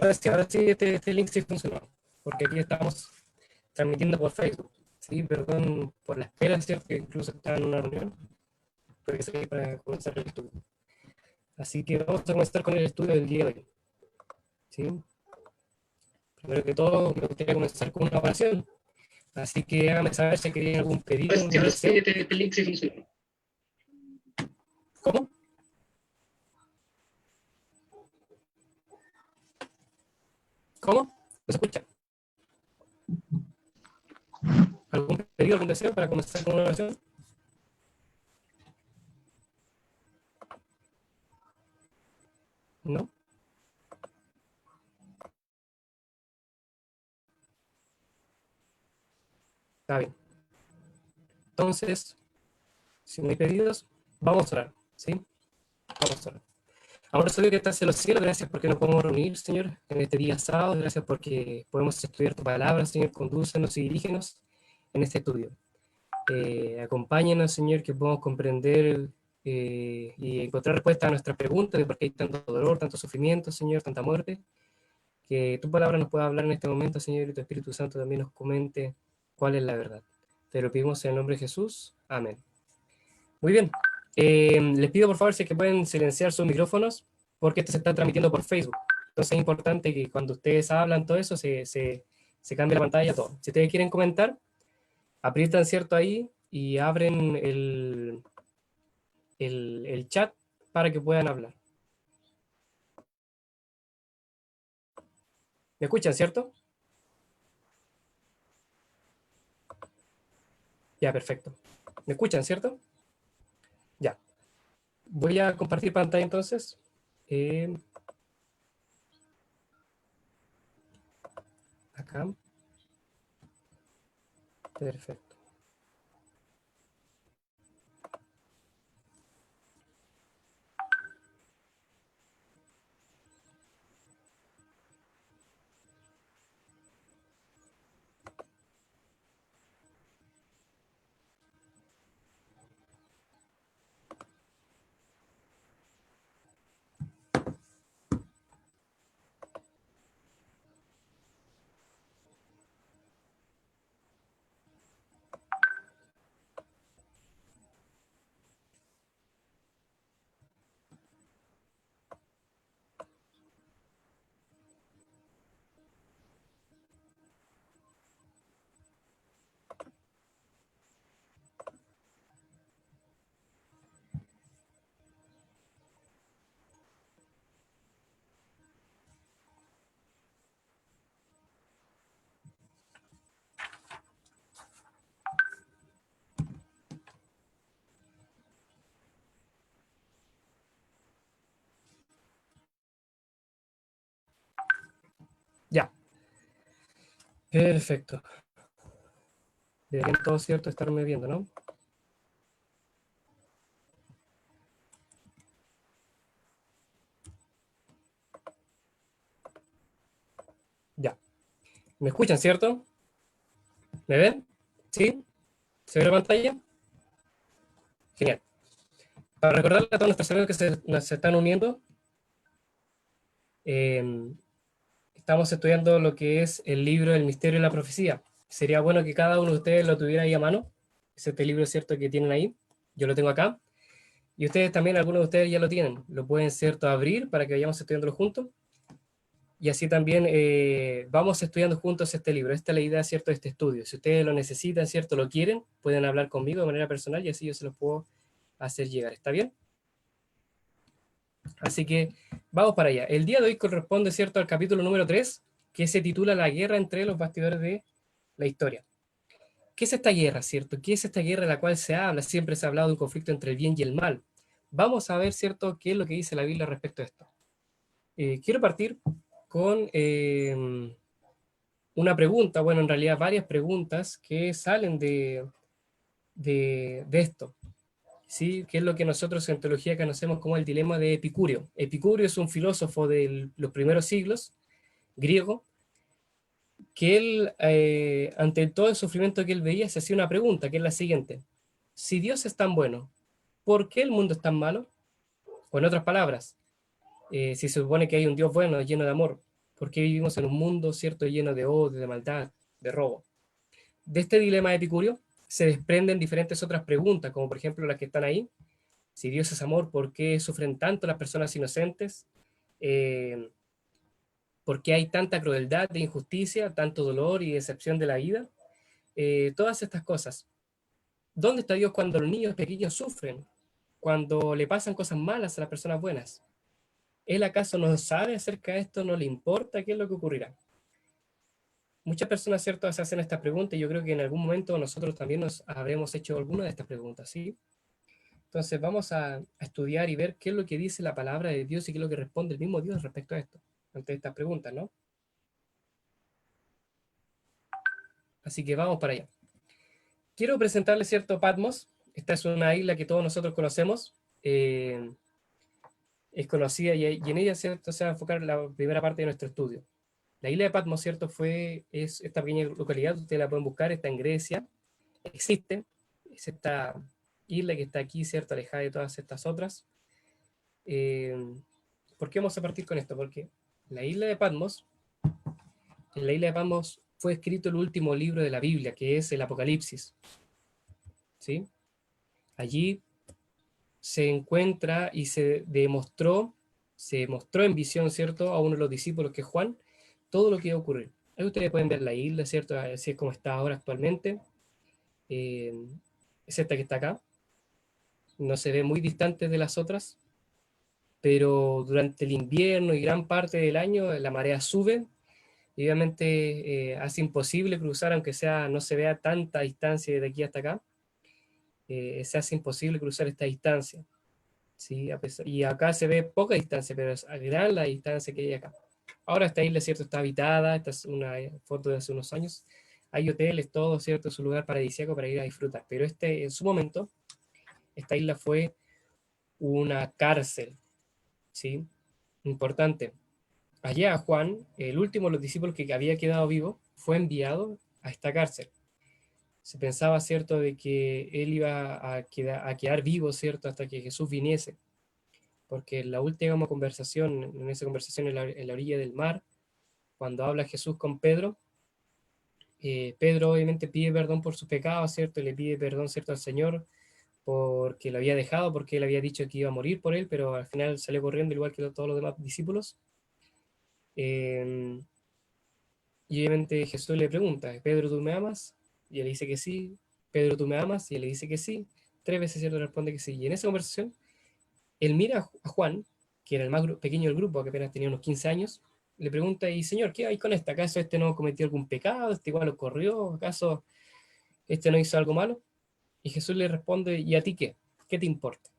Ahora sí este link sí funcionó, porque aquí estamos transmitiendo por Facebook. Sí, perdón por la espera, ¿cierto? Que incluso estaba en una reunión, porque se para comenzar el estudio. Así que vamos a comenzar con el estudio del día de hoy. ¿Sí? Primero que todo, me gustaría comenzar con una oración. Así que hágame saber si querían algún pedido, algún deseo. Este link sí funciona. ¿Cómo? ¿Cómo? ¿No se escucha? ¿Algún pedido, algún deseo para comenzar con una oración? ¿No? Está bien. Entonces, si no hay pedidos, vamos a orar. ¿Sí? Vamos a orar. Ahora soy que estás en los cielos, gracias porque nos podemos reunir, Señor, en este día sábado. Gracias porque podemos estudiar tu palabra, Señor. Condúcenos y dirígenos en este estudio. Acompáñanos, Señor, que podamos comprender y encontrar respuesta a nuestras preguntas de por qué hay tanto dolor, tanto sufrimiento, Señor, tanta muerte. Que tu palabra nos pueda hablar en este momento, Señor, y tu Espíritu Santo también nos comente cuál es la verdad. Te lo pedimos en el nombre de Jesús. Amén. Muy bien. Les pido por favor si es que pueden silenciar sus micrófonos, porque esto se está transmitiendo por Facebook. Entonces es importante que cuando ustedes hablan todo eso, se cambie la pantalla, todo. Si ustedes quieren comentar, aprietan cierto ahí y abren el chat para que puedan hablar. ¿Me escuchan, cierto? Ya, perfecto. ¿Me escuchan, cierto? Ya. Voy a compartir pantalla entonces. Eh, Acá. Perfecto. Ya. Perfecto. Deberían todos, cierto, estarme viendo, ¿no? Ya. ¿Me escuchan, cierto? ¿Me ven? ¿Sí? ¿Se ve la pantalla? Genial. Para recordarle a todos nuestros amigos que se están uniendo, eh, estamos estudiando lo que es el libro El misterio de la profecía. Sería bueno que cada uno de ustedes lo tuviera ahí a mano. Es este libro, cierto, que tienen ahí. Yo lo tengo acá. Y ustedes también, algunos de ustedes ya lo tienen. Lo pueden, cierto, abrir para que vayamos estudiándolo juntos. Y así también vamos estudiando juntos este libro. Esta es la idea, cierto, de este estudio. Si ustedes lo necesitan, cierto, lo quieren, pueden hablar conmigo de manera personal y así yo se los puedo hacer llegar. ¿Está bien? Así que vamos para allá. El día de hoy corresponde, cierto, al capítulo número 3, que se titula La guerra entre los bastidores de la historia. ¿Qué es esta guerra, cierto? ¿Qué es esta guerra en la cual se habla? Siempre se ha hablado de un conflicto entre el bien y el mal. Vamos a ver, cierto, qué es lo que dice la Biblia respecto a esto. Quiero partir con una pregunta, bueno, en realidad varias preguntas que salen de esto. ¿Sí? Que es lo que nosotros en teología conocemos como el dilema de Epicurio. Epicurio es un filósofo de los primeros siglos, griego, que él, ante todo el sufrimiento que él veía, se hacía una pregunta, que es la siguiente. Si Dios es tan bueno, ¿por qué el mundo es tan malo? O en otras palabras, si se supone que hay un Dios bueno, lleno de amor, ¿Por qué vivimos en un mundo, cierto, lleno de odio, de maldad, de robo? De este dilema de Epicurio se desprenden diferentes otras preguntas, como por ejemplo las que están ahí. Si Dios es amor, ¿por qué sufren tanto las personas inocentes? Eh, ¿Por qué hay tanta crueldad e injusticia, tanto dolor y decepción de la vida? Todas estas cosas. ¿Dónde está Dios cuando los niños pequeños sufren? Cuando le pasan cosas malas a las personas buenas. ¿Él acaso no sabe acerca de esto? ¿No le importa qué es lo que ocurrirá? Muchas personas, ¿cierto?, se hacen estas preguntas y yo creo que en algún momento nosotros también nos habremos hecho alguna de estas preguntas, ¿sí? Entonces vamos a estudiar y ver qué es lo que dice la palabra de Dios y qué es lo que responde el mismo Dios respecto a esto, ante estas preguntas, ¿no? Así que vamos para allá. Quiero presentarles, ¿cierto?, Patmos. Esta es una isla que todos nosotros conocemos. Es conocida y en ella, ¿cierto?, se va a enfocar la primera parte de nuestro estudio. La isla de Patmos, ¿cierto?, es esta pequeña localidad, ustedes la pueden buscar, está en Grecia, existe, es esta isla que está aquí, ¿cierto?, alejada de todas estas otras. Eh, ¿Por qué vamos a partir con esto? Porque la isla de Patmos, en la isla de Patmos fue escrito el último libro de la Biblia, que es el Apocalipsis, ¿sí? Allí se encuentra y se mostró en visión, ¿cierto?, a uno de los discípulos, que es Juan, todo lo que iba a ocurrir. Ahí ustedes pueden ver la isla, ¿cierto?, así es como está ahora actualmente. Eh, es esta que está acá. No se ve muy distante de las otras, pero durante el invierno y gran parte del año la marea sube y obviamente hace imposible cruzar, aunque sea no se vea tanta distancia de aquí hasta acá, se hace imposible cruzar esta distancia. ¿Sí? Y acá se ve poca distancia, pero es gran la distancia que hay acá. Ahora esta isla, ¿cierto?, está habitada, esta es una foto de hace unos años, hay hoteles, todo, ¿cierto?, es un lugar paradisíaco para ir a disfrutar, pero en su momento, esta isla fue una cárcel, ¿sí? Importante. Allá Juan, el último de los discípulos que había quedado vivo, fue enviado a esta cárcel. Se pensaba, ¿cierto?, de que él iba a quedar vivo, ¿cierto?, hasta que Jesús viniese, porque en la última conversación, en esa conversación en la orilla del mar, cuando habla Jesús con Pedro, Pedro obviamente pide perdón por sus pecados, ¿cierto? Y le pide perdón, ¿cierto?, al Señor, porque lo había dejado, porque él había dicho que iba a morir por él, pero al final salió corriendo igual que todos los demás discípulos. Eh, y obviamente Jesús le pregunta, Pedro, ¿tú me amas? Y él dice que sí. Pedro, ¿tú me amas? Y él le dice que sí. 3 veces, ¿cierto?, responde que sí. Y en esa conversación, él mira a Juan, que era el más pequeño del grupo, que apenas tenía unos 15 años, le pregunta, y Señor, ¿qué hay con este? ¿Acaso este no cometió algún pecado? ¿Este igual ocurrió? ¿Acaso este no hizo algo malo? Y Jesús le responde, ¿y a ti qué? ¿Qué te importa?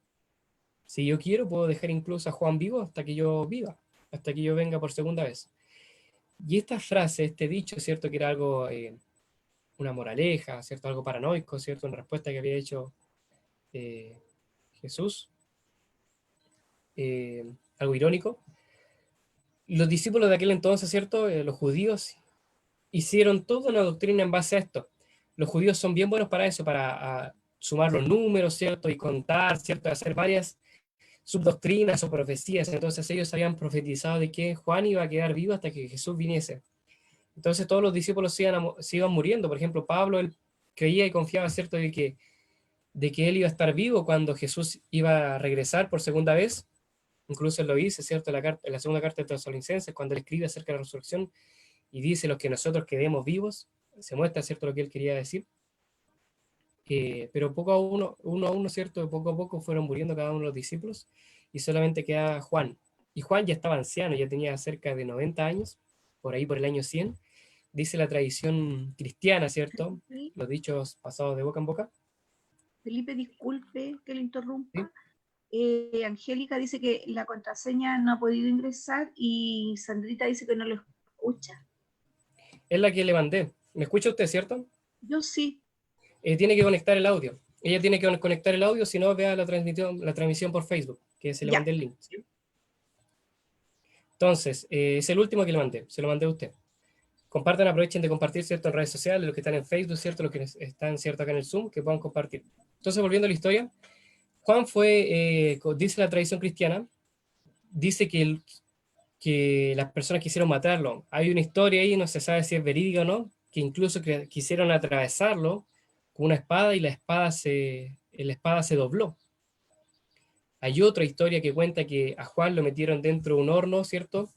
Si yo quiero, puedo dejar incluso a Juan vivo hasta que yo viva, hasta que yo venga por segunda vez. Y esta frase, este dicho, ¿cierto?, que era algo, una moraleja, ¿cierto?, algo paranoico, ¿cierto?, en respuesta que había hecho eh, Jesús, algo irónico. Los discípulos de aquel entonces, ¿cierto?, los judíos, hicieron toda una doctrina en base a esto. Los judíos son bien buenos para eso, para sumar los números, ¿cierto?, y contar, ¿cierto?, hacer varias subdoctrinas o profecías. Entonces ellos habían profetizado de que Juan iba a quedar vivo hasta que Jesús viniese. Entonces todos los discípulos se iban muriendo. Por ejemplo, Pablo, él creía y confiaba, ¿cierto?, de que él iba a estar vivo cuando Jesús iba a regresar por segunda vez. Incluso él lo dice, ¿cierto?, en la segunda carta de Tesalonicenses, cuando él escribe acerca de la resurrección y dice los que nosotros quedemos vivos, se muestra, ¿cierto?, lo que él quería decir. Pero uno a uno, ¿cierto?, poco a poco fueron muriendo cada uno de los discípulos y solamente quedaba Juan. Y Juan ya estaba anciano, ya tenía cerca de 90 años, por ahí por el año 100. Dice la tradición cristiana, ¿cierto?, Sí, los dichos pasados de boca en boca. Felipe, disculpe que le ¿Sí? interrumpa. Angélica dice que la contraseña no ha podido ingresar y Sandrita dice que no lo escucha. Es la que le mandé. ¿Me escucha usted, cierto? Yo sí, Tiene que conectar el audio. Ella tiene que conectar el audio, si no, vea la transmisión por Facebook, que se le ya. mandé el link. ¿Sí? Entonces, es el último que le mandé, se lo mandé a usted. Compartan, aprovechen de compartir, ¿cierto?, en redes sociales, los que están en Facebook, ¿cierto?, los que están, ¿cierto?, acá en el Zoom, que puedan compartir. Entonces, volviendo a la historia, Juan dice la tradición cristiana, dice que las personas quisieron matarlo. Hay una historia ahí, no se sabe si es verídica o no, que incluso quisieron atravesarlo con una espada y la espada se dobló. Hay otra historia que cuenta que a Juan lo metieron dentro de un horno, ¿cierto?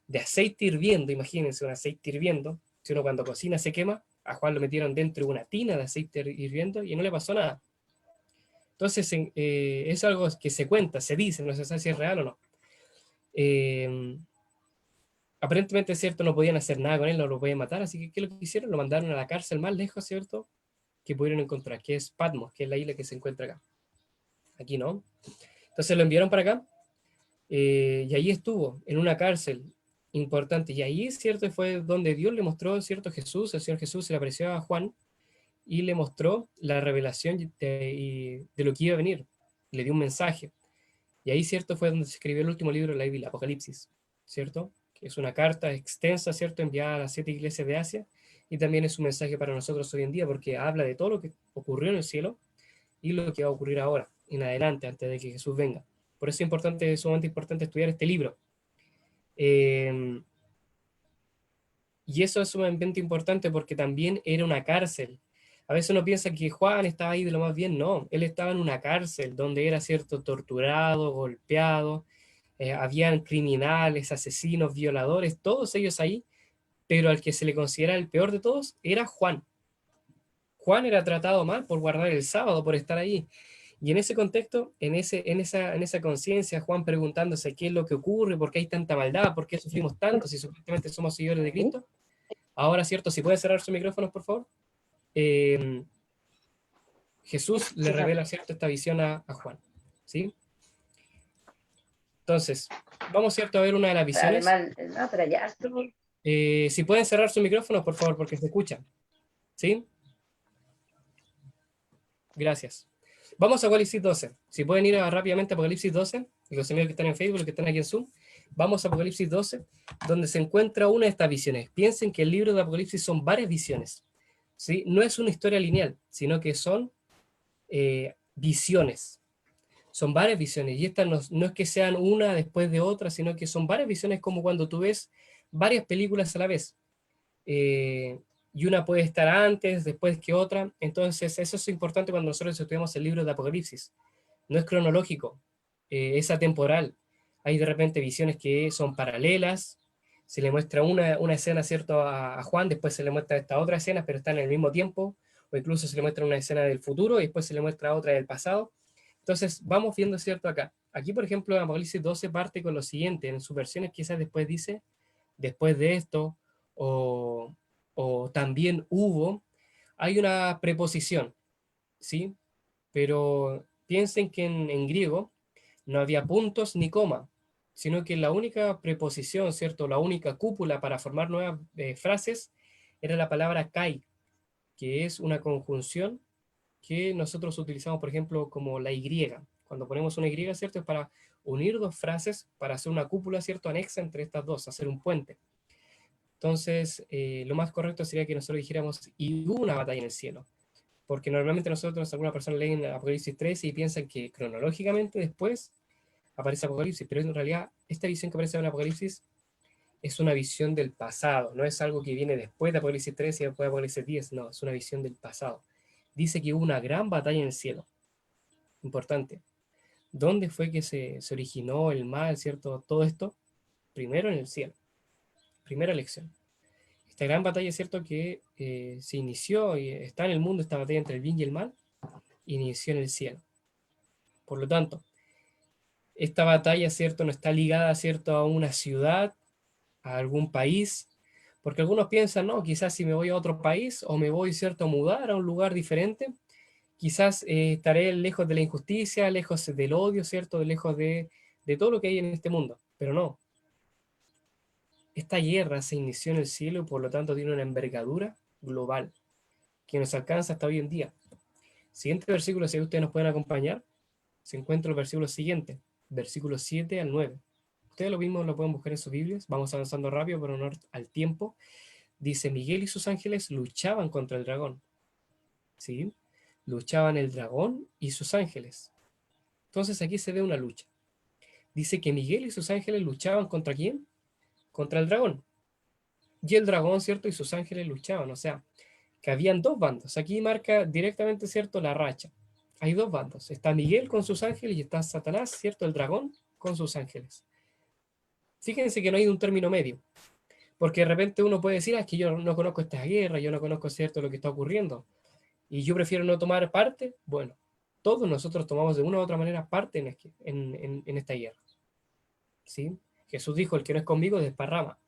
De aceite hirviendo, imagínense un aceite hirviendo. Si uno cuando cocina se quema, a Juan lo metieron dentro de una tina de aceite hirviendo y no le pasó nada. Entonces, es algo que se cuenta, se dice, no se sabe si es real o no. Eh, Aparentemente, ¿cierto? No podían hacer nada con él, no lo podían matar, así que ¿qué es lo que hicieron? Lo mandaron a la cárcel más lejos, ¿cierto? Que pudieron encontrar, que es Patmos, que es la isla que se encuentra acá. Aquí no. Entonces lo enviaron para acá, y ahí estuvo, en una cárcel importante. Y ahí, ¿cierto? Fue donde Dios le mostró, ¿cierto? Jesús, el Señor Jesús se le apareció a Juan y le mostró la revelación de lo que iba a venir. Le dio un mensaje. Y ahí, ¿cierto? Fue donde se escribió el último libro de la Biblia, Apocalipsis, ¿cierto? Que es una carta extensa, ¿cierto? Enviada a las 7 iglesias de Asia. Y también es un mensaje para nosotros hoy en día porque habla de todo lo que ocurrió en el cielo y lo que va a ocurrir ahora, en adelante, antes de que Jesús venga. Por eso es sumamente importante estudiar este libro. Eh, y eso es sumamente importante porque también era una cárcel. A veces uno piensa que Juan estaba ahí de lo más bien, no, él estaba en una cárcel donde era, cierto, torturado, golpeado, habían criminales, asesinos, violadores, todos ellos ahí, pero al que se le considera el peor de todos era Juan. Juan era tratado mal por guardar el sábado, por estar ahí. Y en ese contexto, en esa conciencia, Juan preguntándose qué es lo que ocurre, por qué hay tanta maldad, por qué sufrimos tanto si supuestamente somos seguidores de Cristo. Ahora, ¿cierto? Si puede cerrar sus micrófonos, por favor. Eh, Jesús le revela, ¿cierto?, esta visión a Juan. ¿Sí? Entonces, vamos, ¿cierto?, a ver una de las visiones. Además, no, pero ya. Si pueden cerrar sus micrófonos, por favor, porque se escuchan. ¿Sí? Gracias. Vamos a Apocalipsis 12. Si pueden ir rápidamente a Apocalipsis 12, los amigos que están en Facebook, los que están aquí en Zoom, vamos a Apocalipsis 12, donde se encuentra una de estas visiones. Piensen que el libro de Apocalipsis son varias visiones. ¿Sí? No es una historia lineal, sino que son visiones. Son varias visiones. Y estas no es que sean una después de otra, sino que son varias visiones como cuando tú ves varias películas a la vez. Y una puede estar antes, después que otra. Entonces, eso es importante cuando nosotros estudiamos el libro de Apocalipsis. No es cronológico, es atemporal. Hay de repente visiones que son paralelas. Se le muestra una escena, ¿cierto?, a Juan, después se le muestra esta otra escena, pero están en el mismo tiempo, o incluso se le muestra una escena del futuro y después se le muestra otra del pasado. Entonces, vamos viendo, ¿cierto?, acá. Aquí, por ejemplo, en Apocalipsis 12 parte con lo siguiente, en sus versiones quizás después dice, después de esto, o también hubo, hay una preposición, ¿sí? Pero piensen que en griego no había puntos ni coma, sino que la única preposición, ¿cierto? La única cúpula para formar nuevas frases era la palabra kai, que es una conjunción que nosotros utilizamos, por ejemplo, como la Y. Cuando ponemos una Y, ¿cierto? Es para unir dos frases, para hacer una cúpula, ¿cierto?, anexa entre estas dos, hacer un puente. Entonces, lo más correcto sería que nosotros dijéramos, y hubo una batalla en el cielo. Porque normalmente nosotros, alguna persona leen Apocalipsis 13 y piensan que cronológicamente después aparece Apocalipsis, pero en realidad esta visión que aparece en Apocalipsis es una visión del pasado, no es algo que viene después de Apocalipsis 13 y después de Apocalipsis 10, no, es una visión del pasado. Dice que hubo una gran batalla en el cielo. Importante. ¿Dónde fue que se originó el mal, cierto? Todo esto, primero en el cielo. Primera lección. Esta gran batalla, es cierto, que se inició y está en el mundo, esta batalla entre el bien y el mal, inició en el cielo. Por lo tanto, esta batalla, cierto, no está ligada, cierto, a una ciudad, a algún país, porque algunos piensan, no, quizás si me voy a otro país o me voy, cierto, a mudar a un lugar diferente, quizás estaré lejos de la injusticia, lejos del odio, cierto, lejos de todo lo que hay en este mundo, pero no. Esta guerra se inició en el cielo y por lo tanto tiene una envergadura global que nos alcanza hasta hoy en día. Siguiente versículo, si ustedes nos pueden acompañar, se encuentra el versículo siguiente, versículos 7 al 9. Ustedes lo mismo lo pueden buscar en sus Biblias, vamos avanzando rápido por honor al tiempo. Dice, Miguel y sus ángeles luchaban contra el dragón. ¿Sí? Luchaban el dragón y sus ángeles. Entonces aquí se ve una lucha. Dice que Miguel y sus ángeles luchaban contra ¿quién? contra el dragón. Y el dragón, ¿cierto? Y sus ángeles luchaban, o sea, que habían dos bandos. Aquí marca directamente, ¿cierto? La racha. Hay dos bandos. Está Miguel con sus ángeles y está Satanás, ¿cierto? El dragón con sus ángeles. Fíjense que no hay un término medio. Porque de repente uno puede decir, es que yo no conozco esta guerra, yo no conozco, ¿cierto?, lo que está ocurriendo. Y yo prefiero no tomar parte. Bueno, todos nosotros tomamos de una u otra manera parte en esta guerra. ¿Sí? Jesús dijo, el que no es conmigo desparrama.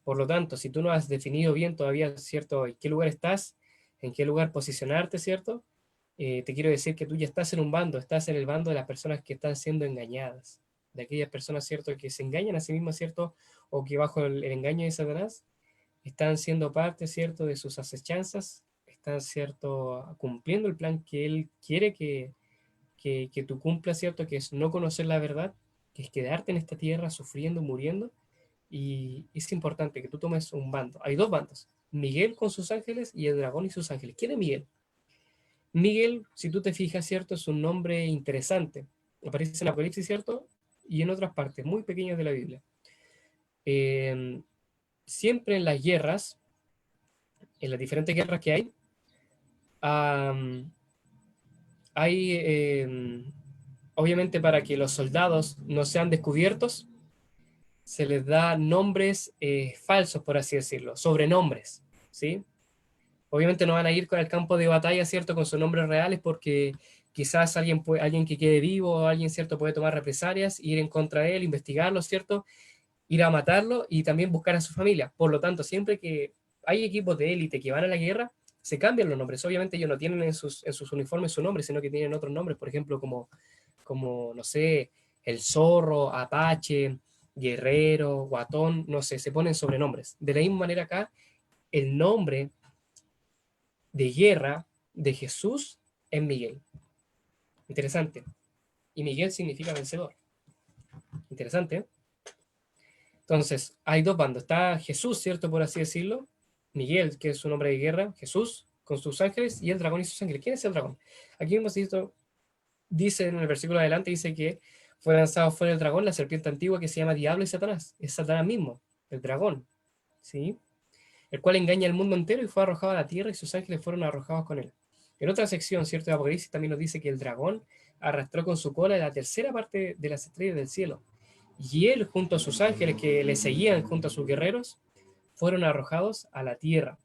Por lo tanto, si tú no has definido bien todavía, ¿cierto?, en qué lugar estás, en qué lugar posicionarte, ¿cierto? Te quiero decir que tú ya estás en un bando, estás en el bando de las personas que están siendo engañadas, de aquellas personas, ¿cierto?, que se engañan a sí mismas, ¿cierto?, o que bajo el engaño de Satanás están siendo parte, ¿cierto?, de sus acechanzas, están, ¿cierto?, cumpliendo el plan que él quiere que tú cumplas, ¿cierto?, que es no conocer la verdad, que es quedarte en esta tierra sufriendo, muriendo, y es importante que tú tomes un bando. Hay dos bandos, Miguel con sus ángeles y el dragón y sus ángeles. ¿Quién es Miguel? Miguel, si tú te fijas, ¿cierto?, es un nombre interesante. Aparece en Apocalipsis, ¿cierto?, y en otras partes muy pequeñas de la Biblia. Eh, Siempre en las guerras, en las diferentes guerras que um, hay obviamente para que los soldados no sean descubiertos, se les da nombres falsos, por así decirlo, sobrenombres, ¿sí? Obviamente no van a ir con el campo de batalla, ¿cierto?, con sus nombres reales, porque quizás alguien que quede vivo o alguien, ¿cierto?, puede tomar represalias, ir en contra de él, investigarlo, ¿cierto?, ir a matarlo y también buscar a su familia. Por lo tanto, siempre que hay equipos de élite que van a la guerra, se cambian los nombres. Obviamente ellos no tienen en sus uniformes su nombre, sino que tienen otros nombres, por ejemplo, como no sé, el zorro, Apache, Guerrero, Guatón, no sé, se ponen sobrenombres. De la misma manera acá, el nombre de guerra de Jesús es Miguel. Interesante. Y Miguel significa vencedor. Interesante, ¿eh? Entonces, hay dos bandos. Está Jesús, ¿cierto? Por así decirlo. Miguel, que es su nombre de guerra. Jesús, con sus ángeles. Y el dragón y sus ángeles. ¿Quién es el dragón? Aquí mismo dice en el versículo adelante, dice que fue lanzado fuera el dragón, la serpiente antigua que se llama Diablo y Satanás. Es Satanás mismo, el dragón. ¿Sí? El cual engaña al mundo entero y fue arrojado a la tierra y sus ángeles fueron arrojados con él. En otra sección, ¿cierto?, de Apocalipsis también nos dice que el dragón arrastró con su cola la tercera parte de las estrellas del cielo. Y él, junto a sus ángeles que le seguían, junto a sus guerreros, fueron arrojados a la tierra.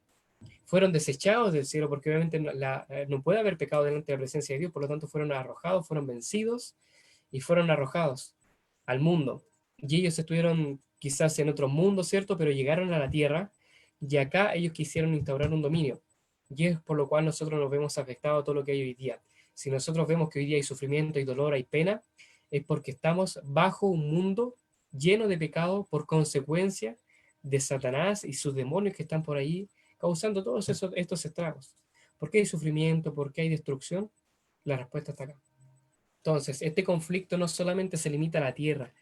Fueron desechados del cielo, porque obviamente no puede haber pecado delante de la presencia de Dios, por lo tanto fueron arrojados, fueron vencidos y fueron arrojados al mundo. Y ellos estuvieron quizás en otro mundo, ¿cierto? Pero llegaron a la tierra y acá ellos quisieron instaurar un dominio. Y es por lo cual nosotros nos vemos afectados a todo lo que hay hoy día. Si nosotros vemos que hoy día hay sufrimiento, hay dolor, hay pena, es porque estamos bajo un mundo lleno de pecado por consecuencia de Satanás y sus demonios que están por ahí causando todos estos estragos. ¿Por qué hay sufrimiento? ¿Por qué hay destrucción? La respuesta está acá. Entonces, este conflicto no solamente se limita a la tierra,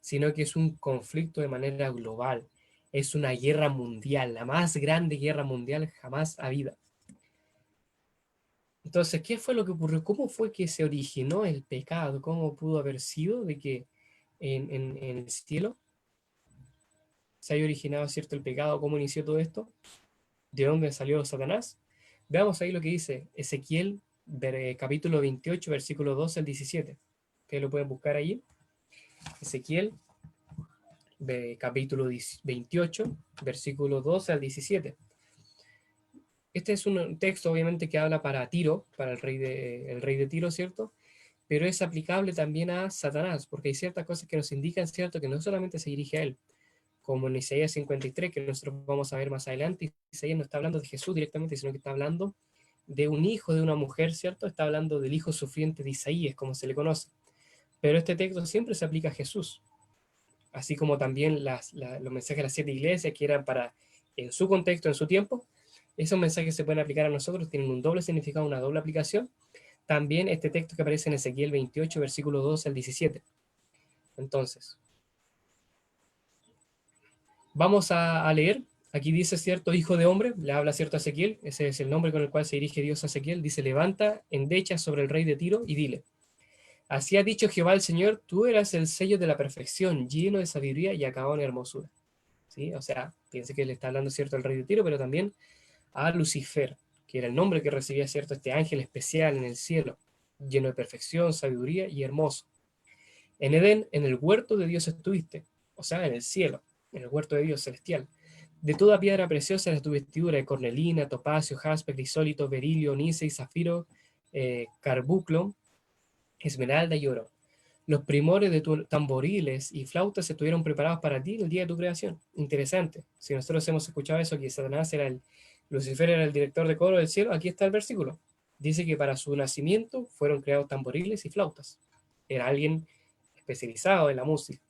sino que es un conflicto de manera global. Es una guerra mundial, la más grande guerra mundial jamás habida. Entonces, ¿qué fue lo que ocurrió? ¿Cómo fue que se originó el pecado? ¿Cómo pudo haber sido de que en el cielo se haya originado, ¿cierto?, el pecado? ¿Cómo inició todo esto? ¿De dónde salió Satanás? Veamos ahí lo que dice Ezequiel, capítulo 28, versículo 12 al 17. Ustedes lo pueden buscar ahí. Ezequiel, capítulo 28, versículo 12 al 17. Este es un texto, obviamente, que habla para Tiro, para el rey de Tiro, ¿cierto? Pero es aplicable también a Satanás, porque hay ciertas cosas que nos indican, ¿cierto?, que no solamente se dirige a él, como en Isaías 53, que nosotros vamos a ver más adelante. Isaías no está hablando de Jesús directamente, sino que está hablando de un hijo de una mujer, ¿cierto? Está hablando del hijo sufriente de Isaías, como se le conoce. Pero este texto siempre se aplica a Jesús, así como también los mensajes de las 7 iglesias que eran para, en su contexto, en su tiempo, esos mensajes se pueden aplicar a nosotros, tienen un doble significado, una doble aplicación. También este texto que aparece en Ezequiel 28, versículo 12 al 17. Entonces, vamos a leer. Aquí dice, cierto, hijo de hombre, le habla, cierto, a Ezequiel, ese es el nombre con el cual se dirige Dios a Ezequiel. Dice, levanta endecha sobre el rey de Tiro y dile, así ha dicho Jehová el Señor, tú eras el sello de la perfección, lleno de sabiduría y acabado en hermosura. ¿sí? O sea, piense que le está hablando, ¿cierto?, al rey de Tiro, pero también a Lucifer, que era el nombre que recibía, ¿cierto?, este ángel especial en el cielo, lleno de perfección, sabiduría y hermoso. En Edén, en el huerto de Dios estuviste, o sea, en el cielo, en el huerto de Dios celestial. De toda piedra preciosa era tu vestidura, de cornelina, topacio, jaspe, crisólito, berilio, onice y zafiro, carbuclo, esmeralda y oro. Los primores de tus tamboriles y flautas estuvieron preparados para ti el día de tu creación. Interesante. Si nosotros hemos escuchado eso, que Satanás era Lucifer era el director de coro del cielo, aquí está el versículo. Dice que para su nacimiento fueron creados tamboriles y flautas. Era alguien especializado en la música.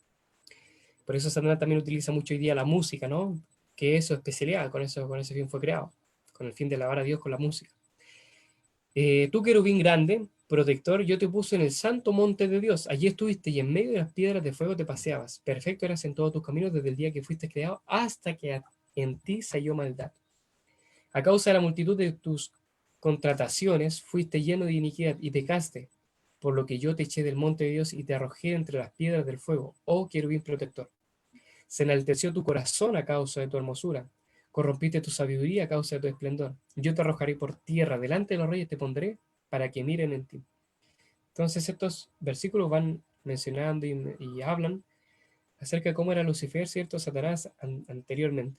Por eso Satanás también utiliza mucho hoy día la música, ¿no? Que es su especialidad, con ese fin fue creado, con el fin de alabar a Dios con la música. Tú, querubín grande, protector, yo te puse en el santo monte de Dios. Allí estuviste y en medio de las piedras de fuego te paseabas. Perfecto eras en todos tus caminos desde el día que fuiste creado hasta que en ti se halló maldad. A causa de la multitud de tus contrataciones, fuiste lleno de iniquidad y pecaste, por lo que yo te eché del monte de Dios y te arrojé entre las piedras del fuego, oh querubín protector. Se enalteció tu corazón a causa de tu hermosura. Corrompiste tu sabiduría a causa de tu esplendor. Yo te arrojaré por tierra, delante de los reyes te pondré para que miren en ti. Entonces estos versículos van mencionando y hablan acerca de cómo era Lucifer, ¿cierto? Satanás anteriormente,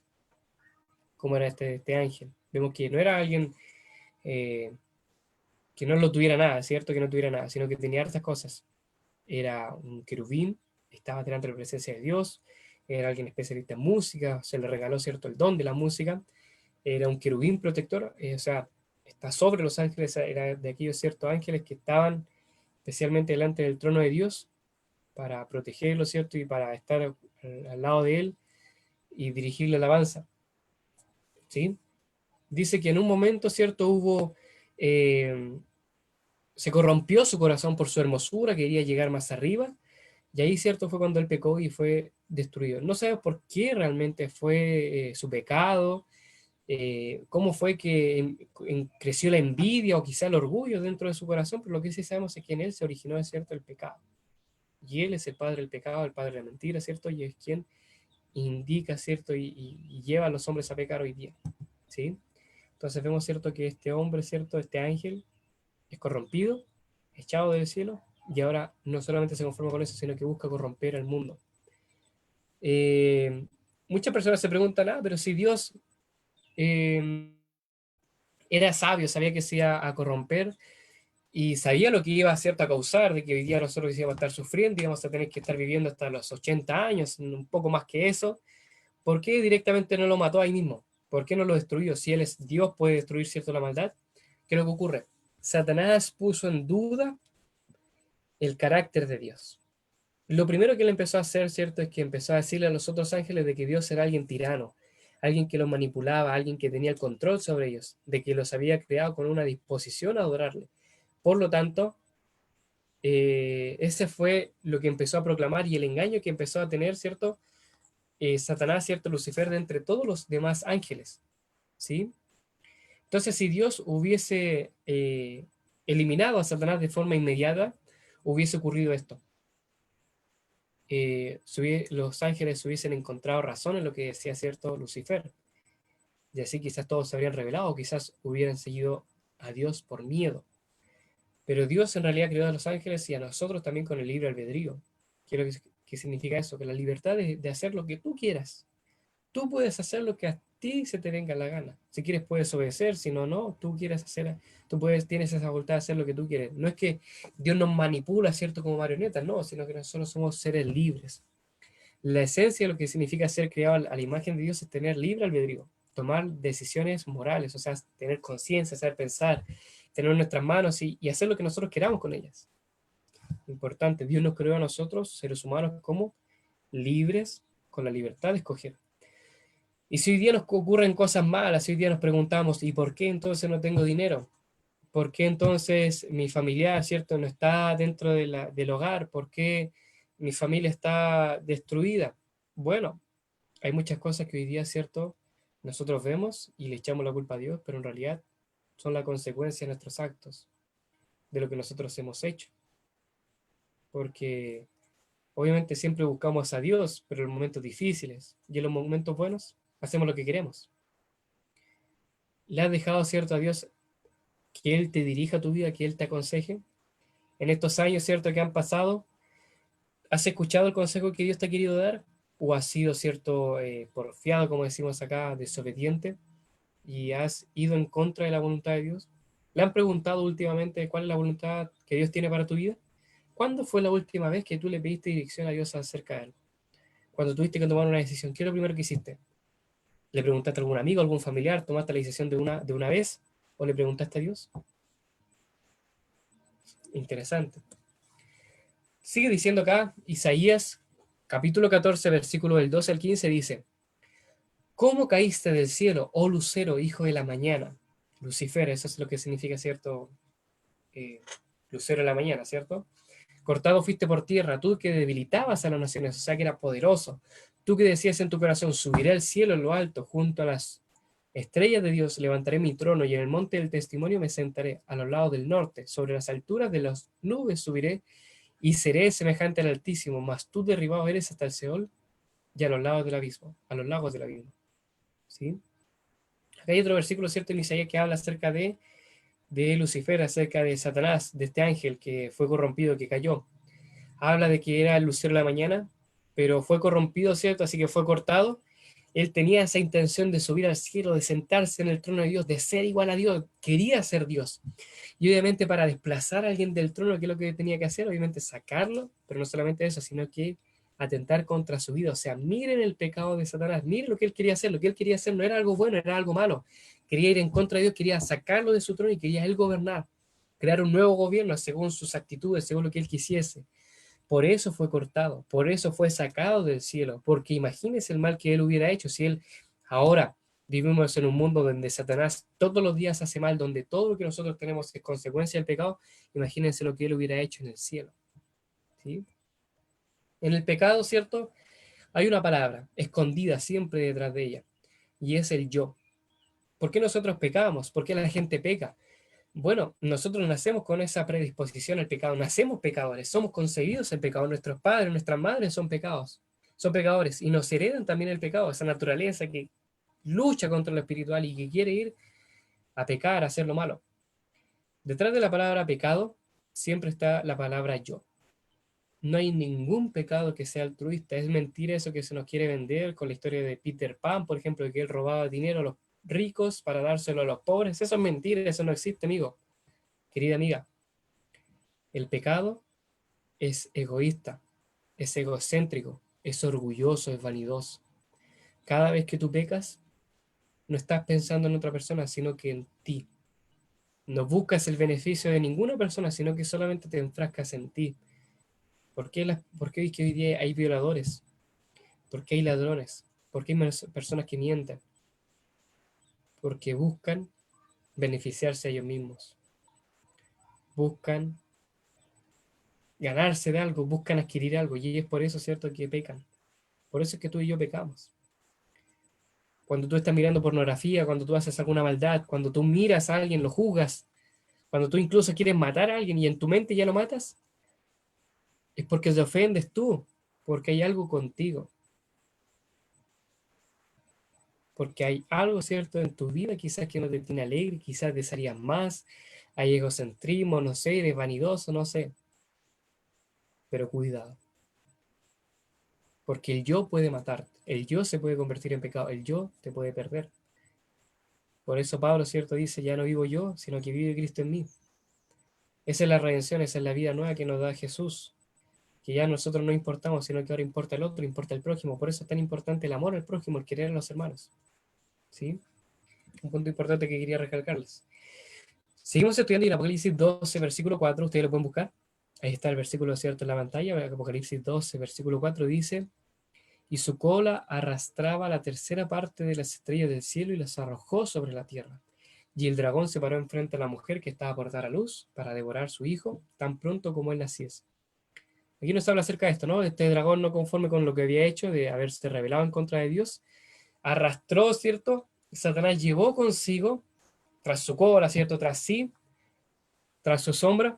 cómo era este ángel. Vemos que no era alguien eh, que no lo tuviera nada, ¿cierto? Que no tuviera nada, sino que tenía hartas cosas. Era un querubín, estaba delante de la presencia de Dios, era alguien especialista en música, se le regaló, ¿cierto?, el don de la música, era un querubín protector, o sea, está sobre los ángeles, era de aquellos ciertos ángeles que estaban especialmente delante del trono de Dios para protegerlo, ¿cierto?, y para estar al lado de él y dirigirle alabanza, ¿sí? Dice que en un momento, ¿cierto?, eh, se corrompió su corazón por su hermosura, quería llegar más arriba, y ahí, ¿cierto?, fue cuando él pecó y fue destruido. No sabemos por qué realmente fue su pecado, cómo fue que creció la envidia o quizá el orgullo dentro de su corazón, pero lo que sí sabemos es que en él se originó, ¿cierto?, el pecado. Y él es el padre del pecado, el padre de la mentira, ¿cierto? Y es quien indica, ¿cierto? Y lleva a los hombres a pecar hoy día, ¿sí? Entonces vemos, ¿cierto?, que este hombre, ¿cierto?, este ángel, es corrompido, echado del cielo, y ahora no solamente se conforma con eso, sino que busca corromper al mundo. Eh, Muchas personas se preguntan, pero si Dios eh, era sabio, sabía que se iba a corromper y sabía lo que iba, ¿cierto?, a causar, de que hoy día nosotros íbamos a estar sufriendo, íbamos a tener que estar viviendo hasta los 80 años, un poco más que eso. ¿Por qué directamente no lo mató ahí mismo? ¿Por qué no lo destruyó? Si él es Dios, puede destruir, ¿cierto?, la maldad. ¿Qué es lo que ocurre? Satanás puso en duda el carácter de Dios. Lo primero que él empezó a hacer, ¿cierto?, es que empezó a decirle a los otros ángeles de que Dios era alguien tirano, alguien que los manipulaba, alguien que tenía el control sobre ellos, de que los había creado con una disposición a adorarle. Por lo tanto, ese fue lo que empezó a proclamar y el engaño que empezó a tener, ¿cierto? Satanás, ¿cierto? Lucifer de entre todos los demás ángeles, ¿sí? Entonces, si Dios hubiese eliminado a Satanás de forma inmediata, hubiese ocurrido esto. Los ángeles hubiesen encontrado razón en lo que decía, ¿cierto?, Lucifer. Y así quizás todos se habrían revelado, quizás hubieran seguido a Dios por miedo. Pero Dios en realidad creó a los ángeles y a nosotros también con el libre albedrío. ¿Qué significa eso? Que la libertad de hacer lo que tú quieras. Tú puedes hacer lo que a ti se te venga la gana. Si quieres puedes obedecer, si no, no. Tienes esa voluntad de hacer lo que tú quieres. No es que Dios nos manipula, ¿cierto?, como marionetas, no, sino que nosotros somos seres libres. La esencia de lo que significa ser creado a la imagen de Dios es tener libre albedrío, tomar decisiones morales, o sea, tener conciencia, saber pensar, tener en nuestras manos y hacer lo que nosotros queramos con ellas. Importante, Dios nos creó a nosotros, seres humanos, como libres, con la libertad de escoger. Y si hoy día nos ocurren cosas malas, si hoy día nos preguntamos, ¿y por qué entonces no tengo dinero? ¿Por qué entonces mi familiar, ¿cierto?, no está dentro del hogar? ¿Por qué mi familia está destruida? Bueno, hay muchas cosas que hoy día, ¿cierto?, nosotros vemos y le echamos la culpa a Dios, pero en realidad son la consecuencia de nuestros actos, de lo que nosotros hemos hecho. Porque Obviamente siempre buscamos a Dios, pero en los momentos difíciles y en los momentos buenos hacemos lo que queremos. ¿Le has dejado, cierto, a Dios que Él te dirija tu vida, que Él te aconseje? En estos años, cierto, que han pasado, ¿has escuchado el consejo que Dios te ha querido dar? ¿O has sido, cierto, porfiado, como decimos acá, desobediente? ¿Y has ido en contra de la voluntad de Dios? ¿Le han preguntado últimamente cuál es la voluntad que Dios tiene para tu vida? ¿Cuándo fue la última vez que tú le pediste dirección a Dios acerca de Él? Cuando tuviste que tomar una decisión, ¿qué es lo primero que hiciste? ¿Le preguntaste a algún amigo, a algún familiar? ¿Tomaste la decisión de una vez? ¿O le preguntaste a Dios? Interesante. Sigue diciendo acá, Isaías, capítulo 14, versículo del 12 al 15, dice: ¿Cómo caíste del cielo, oh lucero, hijo de la mañana? Lucifer, eso es lo que significa, ¿cierto? Eh, lucero de la mañana, ¿cierto? Cortado fuiste por tierra, tú que debilitabas a las naciones, o sea que eras poderoso. Tú que decías en tu corazón, subiré al cielo en lo alto, junto a las estrellas de Dios, levantaré mi trono y en el monte del testimonio me sentaré, a los lados del norte, sobre las alturas de las nubes subiré y seré semejante al Altísimo, mas tú derribado eres hasta el Seol y a los lados del abismo, a los lagos del abismo. ¿Sí? Acá hay otro versículo, ¿cierto?, en Isaías que habla acerca de Lucifer, acerca de Satanás, de este ángel que fue corrompido, que cayó. Habla de que era el lucero de la mañana, pero fue corrompido, ¿cierto? Así que fue cortado. Él tenía esa intención de subir al cielo, de sentarse en el trono de Dios, de ser igual a Dios, quería ser Dios. Y obviamente para desplazar a alguien del trono, ¿qué es lo que tenía que hacer? Obviamente sacarlo, pero no solamente eso, sino que atentar contra su vida. O sea, miren el pecado de Satanás, miren lo que él quería hacer. Lo que él quería hacer no era algo bueno, era algo malo. Quería ir en contra de Dios, quería sacarlo de su trono y quería él gobernar, crear un nuevo gobierno según sus actitudes, según lo que él quisiese. Por eso fue cortado, por eso fue sacado del cielo, porque imagínese el mal que él hubiera hecho si él ahora vivimos en un mundo donde Satanás todos los días hace mal, donde todo lo que nosotros tenemos es consecuencia del pecado. Imagínense lo que él hubiera hecho en el cielo. ¿Sí? En el pecado, ¿cierto? Hay una palabra escondida siempre detrás de ella, y es el yo. ¿Por qué nosotros pecamos? ¿Por qué la gente peca? Bueno, nosotros nacemos con esa predisposición al pecado, nacemos pecadores, somos concebidos en pecado, nuestros padres, nuestras madres son pecadores y nos heredan también el pecado, esa naturaleza que lucha contra lo espiritual y que quiere ir a pecar, a hacer lo malo. Detrás de la palabra pecado siempre está la palabra yo. No hay ningún pecado que sea altruista, es mentira eso que se nos quiere vender con la historia de Peter Pan, por ejemplo, de que él robaba dinero a los ricos para dárselo a los pobres. Eso es mentira, eso no existe, amigo, querida amiga. El pecado es egoísta, es egocéntrico, es orgulloso, es vanidoso. Cada vez que tú pecas, no estás pensando en otra persona, sino que en ti. No buscas el beneficio de ninguna persona, sino que solamente te enfrascas en ti. ¿Por qué es que hoy día hay violadores? ¿Por qué hay ladrones? ¿Por qué hay personas que mienten? Porque buscan beneficiarse a ellos mismos. Buscan ganarse de algo, buscan adquirir algo. Y es por eso, ¿cierto?, que pecan. Por eso es que tú y yo pecamos. Cuando tú estás mirando pornografía, cuando tú haces alguna maldad, cuando tú miras a alguien, lo juzgas, cuando tú incluso quieres matar a alguien y en tu mente ya lo matas, es porque te ofendes tú, porque hay algo contigo, porque hay algo cierto en tu vida quizás que no te tiene alegre, quizás desearías más, hay egocentrismo, no sé, eres vanidoso, no sé, pero cuidado, porque el yo puede matarte, el yo se puede convertir en pecado, el yo te puede perder. Por eso Pablo, cierto, dice, ya no vivo yo, sino que vive Cristo en mí. Esa es la redención, esa es la vida nueva que nos da Jesús, que ya nosotros no importamos, sino que ahora importa el otro, importa el prójimo. Por eso es tan importante el amor al prójimo, el querer a los hermanos. ¿Sí? Un punto importante que quería recalcarles. Seguimos estudiando en Apocalipsis 12, versículo 4, ustedes lo pueden buscar. Ahí está el versículo cierto en la pantalla. Apocalipsis 12, versículo 4 dice: y su cola arrastraba la tercera parte de las estrellas del cielo y las arrojó sobre la tierra. Y el dragón se paró enfrente a la mujer que estaba por dar a luz para devorar su hijo tan pronto como él naciese. Aquí nos habla acerca de esto, ¿no? Este dragón, no conforme con lo que había hecho, de haberse rebelado en contra de Dios, arrastró, ¿cierto? Satanás llevó consigo, tras su cola, ¿cierto? Tras sí, tras su sombra,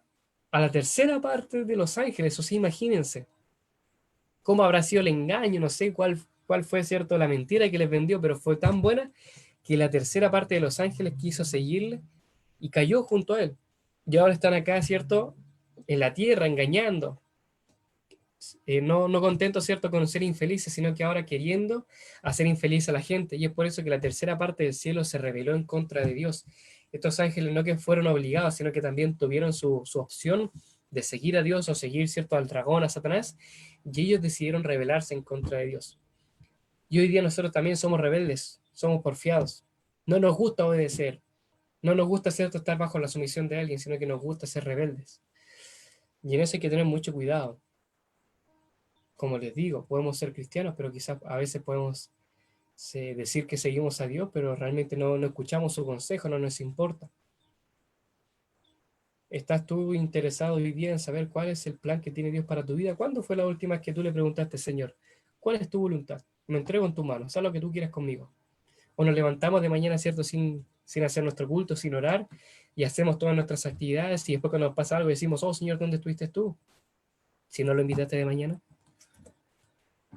a la tercera parte de los ángeles. O sea, imagínense, cómo habrá sido el engaño, no sé cuál fue, ¿cierto?, la mentira que les vendió, pero fue tan buena que la tercera parte de los ángeles quiso seguirle y cayó junto a él. Y ahora están acá, ¿cierto?, en la tierra, engañando, no contentos, ¿cierto?, con ser infelices, sino que ahora queriendo hacer infeliz a la gente. Y es por eso que la tercera parte del cielo se rebeló en contra de Dios. Estos ángeles no que fueron obligados, sino que también tuvieron su opción de seguir a Dios o seguir, ¿cierto?, al dragón, a Satanás, y ellos decidieron rebelarse en contra de Dios. Y hoy día nosotros también somos rebeldes, somos porfiados. No nos gusta obedecer, no nos gusta, ¿cierto?, estar bajo la sumisión de alguien, sino que nos gusta ser rebeldes. Y en eso hay que tener mucho cuidado. Como les digo, podemos ser cristianos, pero quizás a veces podemos decir que seguimos a Dios, pero realmente no escuchamos su consejo, no nos importa. ¿Estás tú interesado hoy día en saber cuál es el plan que tiene Dios para tu vida? ¿Cuándo fue la última vez que tú le preguntaste, Señor, cuál es tu voluntad? Me entrego en tus manos, haz lo que tú quieras conmigo. O nos levantamos de mañana, ¿cierto?, sin hacer nuestro culto, sin orar, y hacemos todas nuestras actividades, y después cuando nos pasa algo decimos, oh Señor, ¿dónde estuviste tú? Si no lo invitaste de mañana.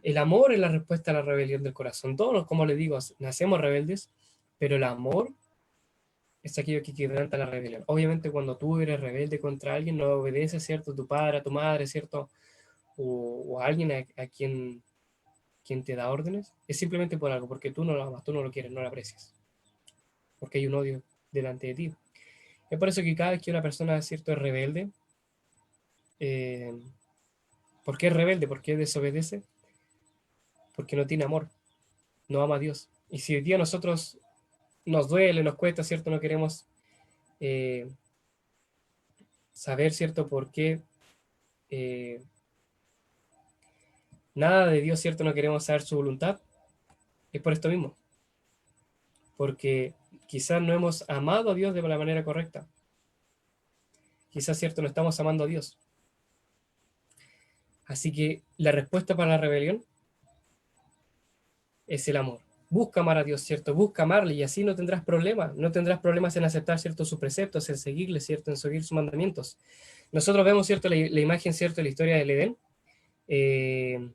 El amor es la respuesta a la rebelión del corazón. Todos, como les digo, nacemos rebeldes, pero el amor es aquello que quebranta la rebelión. Obviamente cuando tú eres rebelde contra alguien, no obedeces, ¿cierto?, a tu padre, a tu madre, ¿cierto?, o a alguien a quien te da órdenes, es simplemente por algo, porque tú no lo amas, tú no lo quieres, no lo aprecias, porque hay un odio delante de ti. Es por eso que cada vez que una persona, ¿cierto?, es rebelde, eh, ¿por qué es rebelde? ¿Por qué desobedece? Porque no tiene amor, no ama a Dios. Y si hoy día nosotros nos duele, nos cuesta, ¿cierto? No queremos eh, saber, ¿cierto? Por qué eh, nada de Dios, ¿cierto? No queremos saber su voluntad. Es por esto mismo. Porque quizás no hemos amado a Dios de la manera correcta. Quizás, ¿cierto? No estamos amando a Dios. Así que la respuesta para la rebelión es el amor. Busca amar a Dios, ¿cierto? Busca amarle y así no tendrás problemas. No tendrás problemas en aceptar, ¿cierto?, sus preceptos, en seguirle, ¿cierto?, en seguir sus mandamientos. Nosotros vemos, ¿cierto?, la imagen, ¿cierto?, de la historia del Edén. Eh,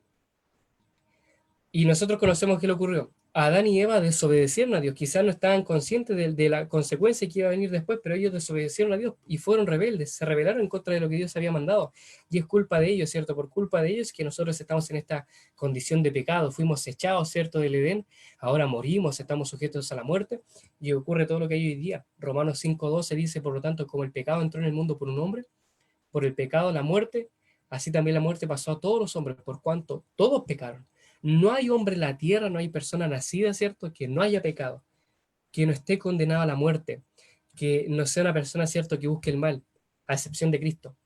y nosotros conocemos qué le ocurrió. Adán y Eva desobedecieron a Dios. Quizás no estaban conscientes de la consecuencia que iba a venir después, pero ellos desobedecieron a Dios y fueron rebeldes, se rebelaron en contra de lo que Dios había mandado. Y es culpa de ellos, ¿cierto? Por culpa de ellos que nosotros estamos en esta condición de pecado. Fuimos echados, ¿cierto?, del Edén. Ahora morimos, estamos sujetos a la muerte y ocurre todo lo que hay hoy día. Romanos 5:12 dice, por lo tanto, como el pecado entró en el mundo por un hombre, por el pecado la muerte, así también la muerte pasó a todos los hombres, por cuanto todos pecaron. No hay hombre en la tierra, no hay persona nacida, ¿cierto?, que no haya pecado, que no esté condenado a la muerte, que no sea una persona, ¿cierto?, que busque el mal, a excepción de Cristo.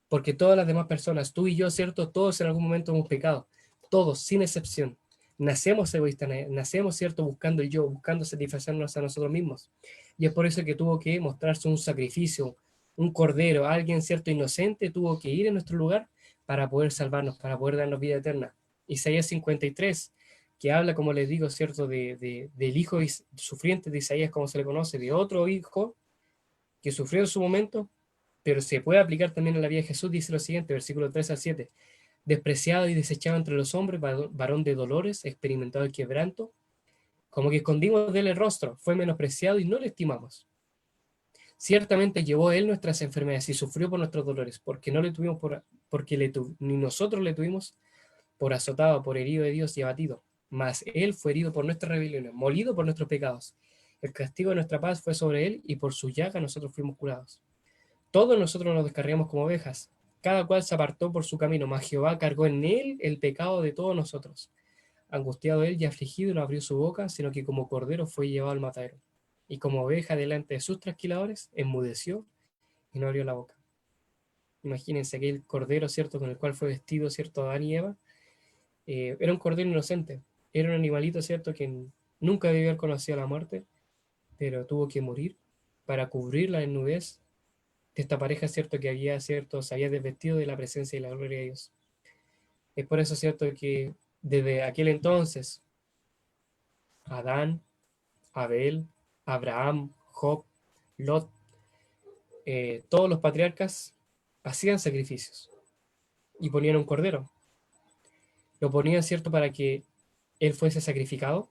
Porque todas las demás personas, tú y yo, ¿cierto?, todos en algún momento hemos pecado, todos, sin excepción. Nacemos egoístas, nacemos, ¿cierto?, buscando el yo, buscando satisfacernos a nosotros mismos. Y es por eso que tuvo que mostrarse un sacrificio, un cordero, alguien, ¿cierto?, inocente, tuvo que ir en nuestro lugar para poder salvarnos, para poder darnos vida eterna. Isaías 53, que habla, como les digo, ¿cierto?, del hijo sufriente de Isaías, como se le conoce, de otro hijo que sufrió en su momento, pero se puede aplicar también a la vida de Jesús. Dice lo siguiente, versículo 3 al 7: despreciado y desechado entre los hombres, varón de dolores, experimentado el quebranto, como que escondimos de él el rostro, fue menospreciado y no le estimamos. Ciertamente llevó él nuestras enfermedades y sufrió por nuestros dolores, porque no le tuvimos ni nosotros le tuvimos por azotado, por herido de Dios y abatido. Mas él fue herido por nuestras rebeliones, molido por nuestros pecados. El castigo de nuestra paz fue sobre él, y por su llaga nosotros fuimos curados. Todos nosotros nos descarriamos como ovejas, cada cual se apartó por su camino, mas Jehová cargó en él el pecado de todos nosotros. Angustiado él y afligido, no abrió su boca, sino que como cordero fue llevado al matadero. Y como oveja delante de sus trasquiladores, enmudeció y no abrió la boca. Imagínense aquel cordero, ¿cierto?, con el cual fue vestido, ¿cierto?, Adán y Eva. Era un cordero inocente, era un animalito, ¿cierto?, que nunca debió haber conocido la muerte, pero tuvo que morir para cubrir la desnudez de esta pareja, ¿cierto?, que había, ¿cierto?, se había desvestido de la presencia y la gloria de Dios. Es por eso, ¿cierto?, que desde aquel entonces, Adán, Abel, Abraham, Job, Lot, todos los patriarcas hacían sacrificios y ponían un cordero. lo ponían, ¿cierto?, para que él fuese sacrificado.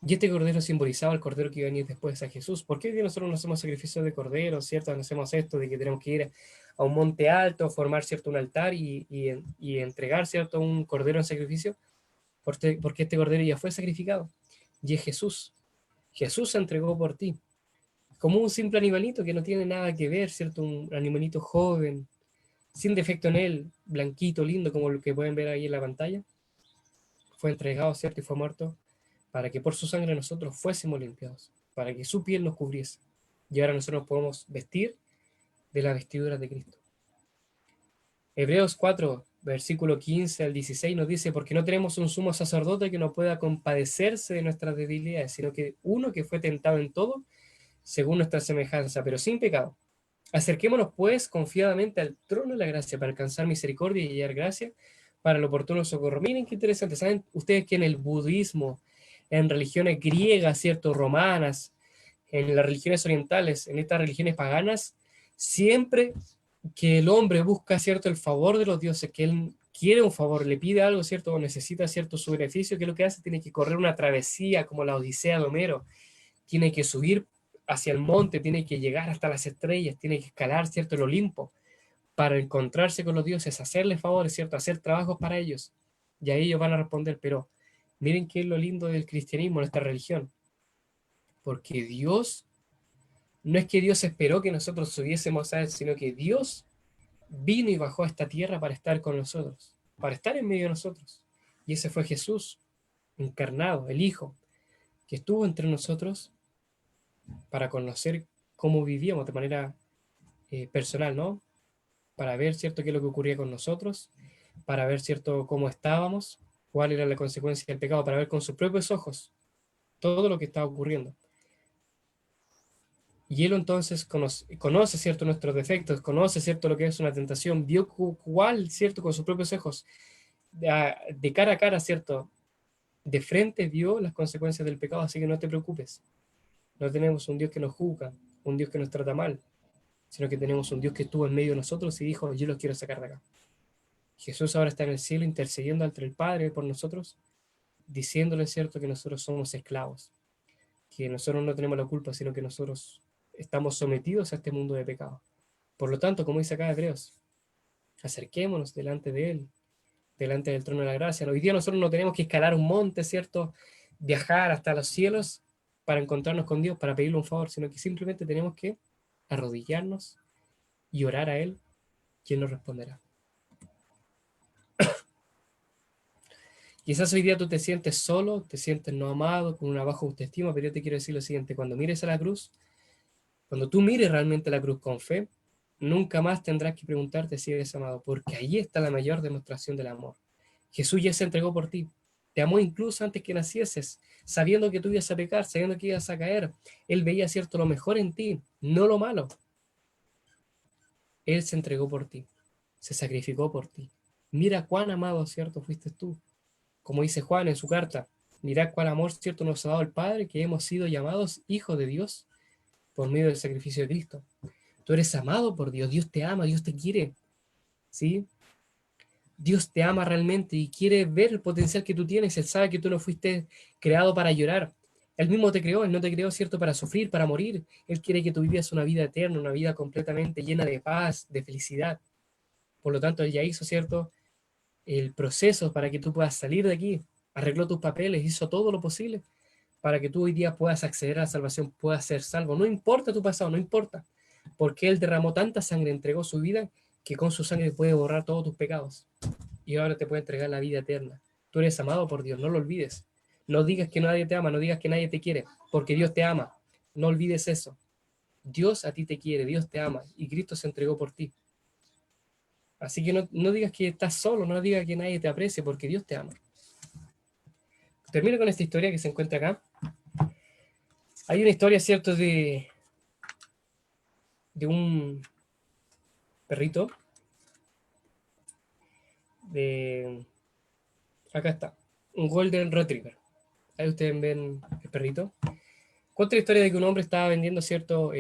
Y este cordero simbolizaba el cordero que iba a venir después a Jesús. ¿Por qué hoy día nosotros no hacemos sacrificio de cordero, ¿cierto? No hacemos esto de que tenemos que ir a un monte alto, formar, ¿cierto?, un altar y entregar, ¿cierto?, un cordero en sacrificio, porque este cordero ya fue sacrificado. Y es Jesús. Jesús se entregó por ti. Como un simple animalito que no tiene nada que ver, ¿cierto? Un animalito joven, sin defecto en él, blanquito, lindo, como lo que pueden ver ahí en la pantalla, fue entregado, ¿cierto? Y fue muerto para que por su sangre nosotros fuésemos limpiados, para que su piel nos cubriese. Y ahora nosotros podemos vestir de la vestidura de Cristo. Hebreos 4, versículo 15 al 16 nos dice, porque no tenemos un sumo sacerdote que no pueda compadecerse de nuestras debilidades, sino que uno que fue tentado en todo, según nuestra semejanza, pero sin pecado. Acerquémonos pues confiadamente al trono de la gracia para alcanzar misericordia y hallar gracia para el oportuno socorro. Miren qué interesante. ¿Saben ustedes que en el budismo, en religiones griegas, cierto, romanas, en las religiones orientales, en estas religiones paganas, siempre que el hombre busca, cierto, el favor de los dioses, que él quiere un favor, le pide algo, cierto, o necesita, cierto, su beneficio, ¿qué es lo que hace? Tiene que correr una travesía como la Odisea de Homero, tiene que subir hacia el monte, tiene que llegar hasta las estrellas, tiene que escalar, cierto, el Olimpo, para encontrarse con los dioses, hacerles favores, cierto, hacer trabajos para ellos. Y ahí ellos van a responder, pero miren qué es lo lindo del cristianismo, nuestra religión, porque Dios, no es que Dios esperó que nosotros subiésemos a Él, sino que Dios vino y bajó a esta tierra para estar con nosotros, para estar en medio de nosotros. Y ese fue Jesús, encarnado, el Hijo, que estuvo entre nosotros para conocer cómo vivíamos de manera personal, ¿no? Para ver, ¿cierto?, qué es lo que ocurría con nosotros, para ver, ¿cierto?, cómo estábamos, cuál era la consecuencia del pecado, para ver con sus propios ojos todo lo que estaba ocurriendo. Y él entonces conoce, ¿cierto?, nuestros defectos, conoce, ¿cierto?, lo que es una tentación, vio cuál, ¿cierto?, con sus propios ojos, de cara a cara, ¿cierto?, de frente vio las consecuencias del pecado, así que no te preocupes. No tenemos un Dios que nos juzga, un Dios que nos trata mal, sino que tenemos un Dios que estuvo en medio de nosotros y dijo, yo los quiero sacar de acá. Jesús ahora está en el cielo intercediendo ante el Padre por nosotros, diciéndole, ¿cierto?, que nosotros somos esclavos, que nosotros no tenemos la culpa, sino que nosotros estamos sometidos a este mundo de pecado. Por lo tanto, como dice acá Hebreos, acerquémonos delante de Él, delante del trono de la gracia. Hoy día nosotros no tenemos que escalar un monte, ¿cierto?, viajar hasta los cielos para encontrarnos con Dios, para pedirle un favor, sino que simplemente tenemos que arrodillarnos y orar a Él, quien nos responderá. Quizás hoy día tú te sientes solo, te sientes no amado, con una baja autoestima, pero yo te quiero decir lo siguiente, cuando mires a la cruz, cuando tú mires realmente la cruz con fe, nunca más tendrás que preguntarte si eres amado, porque ahí está la mayor demostración del amor. Jesús ya se entregó por ti, te amó incluso antes que nacieses, sabiendo que tú ibas a pecar, sabiendo que ibas a caer. Él veía, cierto, lo mejor en ti, no lo malo. Él se entregó por ti, se sacrificó por ti. Mira cuán amado, cierto, fuiste tú. Como dice Juan en su carta, mirad cuál amor, cierto, nos ha dado el Padre, que hemos sido llamados hijos de Dios por medio del sacrificio de Cristo. Tú eres amado por Dios, Dios te ama, Dios te quiere, ¿sí? Dios te ama realmente y quiere ver el potencial que tú tienes. Él sabe que tú no fuiste creado para llorar. Él mismo te creó, Él no te creó, ¿cierto?, para sufrir, para morir. Él quiere que tú vivas una vida eterna, una vida completamente llena de paz, de felicidad. Por lo tanto, Él ya hizo, ¿cierto?, el proceso para que tú puedas salir de aquí. Arregló tus papeles, hizo todo lo posible para que tú hoy día puedas acceder a la salvación, puedas ser salvo. No importa tu pasado, no importa, porque Él derramó tanta sangre, entregó su vida, que con su sangre puede borrar todos tus pecados. Y ahora te puede entregar la vida eterna. Tú eres amado por Dios, no lo olvides. No digas que nadie te ama, no digas que nadie te quiere, porque Dios te ama. No olvides eso. Dios a ti te quiere, Dios te ama, y Cristo se entregó por ti. Así que no digas que estás solo, no digas que nadie te aprecie, porque Dios te ama. Termino con esta historia que se encuentra acá. Hay una historia, ¿cierto?, de un perrito. Acá está, un Golden Retriever. Ahí ustedes ven el perrito. Cuenta la historia de que un hombre estaba vendiendo, ¿cierto?,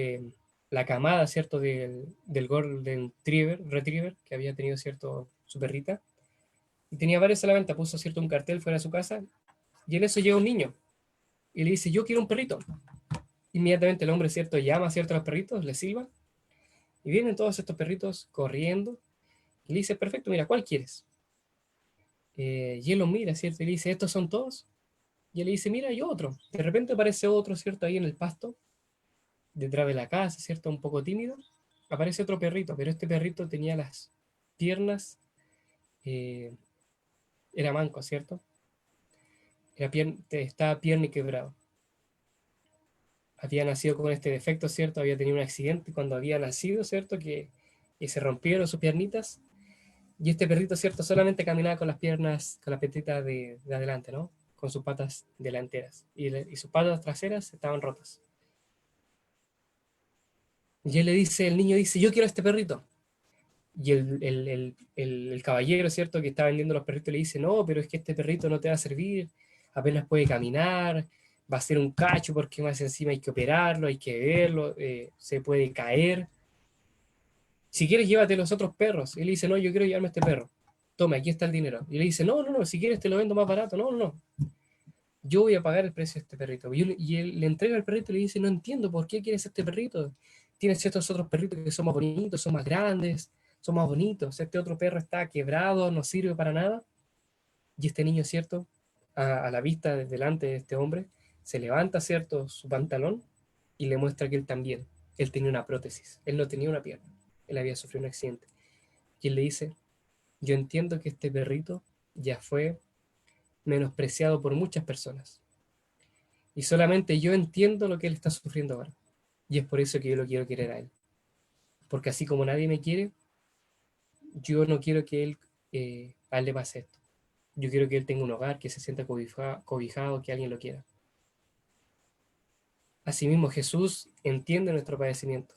la camada, ¿cierto?, del Golden Retriever que había tenido, ¿cierto?, su perrita. y tenía varios a la venta, puso, ¿cierto?, un cartel fuera de su casa, y en eso llega un niño, y le dice, yo quiero un perrito. Inmediatamente el hombre, ¿cierto?, llama, ¿cierto?, a los perritos, le silba, y vienen todos estos perritos corriendo, y le dice, perfecto, mira, ¿cuál quieres? Y él los mira, ¿cierto? Y le dice, ¿estos son todos? Y él le dice, mira, hay otro. De repente aparece otro, ¿cierto? Ahí en el pasto, detrás de la casa, ¿cierto? Un poco tímido. Aparece otro perrito, pero este perrito tenía las piernas, eh, era manco, ¿cierto? Estaba pierna y quebrado. Había nacido con este defecto, ¿cierto? Había tenido un accidente cuando había nacido, ¿cierto? Que se rompieron sus piernitas. Y este perrito, ¿cierto? Solamente caminaba con las piernas, con las petitas de adelante, ¿no? Con sus patas delanteras. Y sus patas traseras estaban rotas. Y él le dice, el niño dice, yo quiero este perrito. Y el caballero, ¿cierto? Que está vendiendo los perritos le dice, no, pero es que este perrito no te va a servir, apenas puede caminar, va a ser un cacho porque más encima hay que operarlo, hay que verlo, se puede caer. Si quieres, llévate los otros perros. Y él dice, no, yo quiero llevarme este perro. Toma, aquí está el dinero. Y le dice, no, no, no, si quieres te lo vendo más barato. No, no, no. Yo voy a pagar el precio de este perrito. Y él le entrega el perrito y le dice, no entiendo por qué quieres este perrito. Tienes estos otros perritos que son más bonitos, son más grandes, son más bonitos. Este otro perro está quebrado, no sirve para nada. Y este niño, ¿cierto? A la vista delante de este hombre, se levanta, ¿cierto?, su pantalón y le muestra que él también, él tenía una prótesis. Él no tenía una pierna. Él había sufrido un accidente. Y él le dice, yo entiendo que este perrito ya fue menospreciado por muchas personas. Y solamente yo entiendo lo que él está sufriendo ahora. Y es por eso que yo lo quiero querer a él. Porque así como nadie me quiere, yo no quiero que a él le pase esto. Yo quiero que él tenga un hogar, que se sienta cobijado, que alguien lo quiera. Asimismo, Jesús entiende nuestro padecimiento.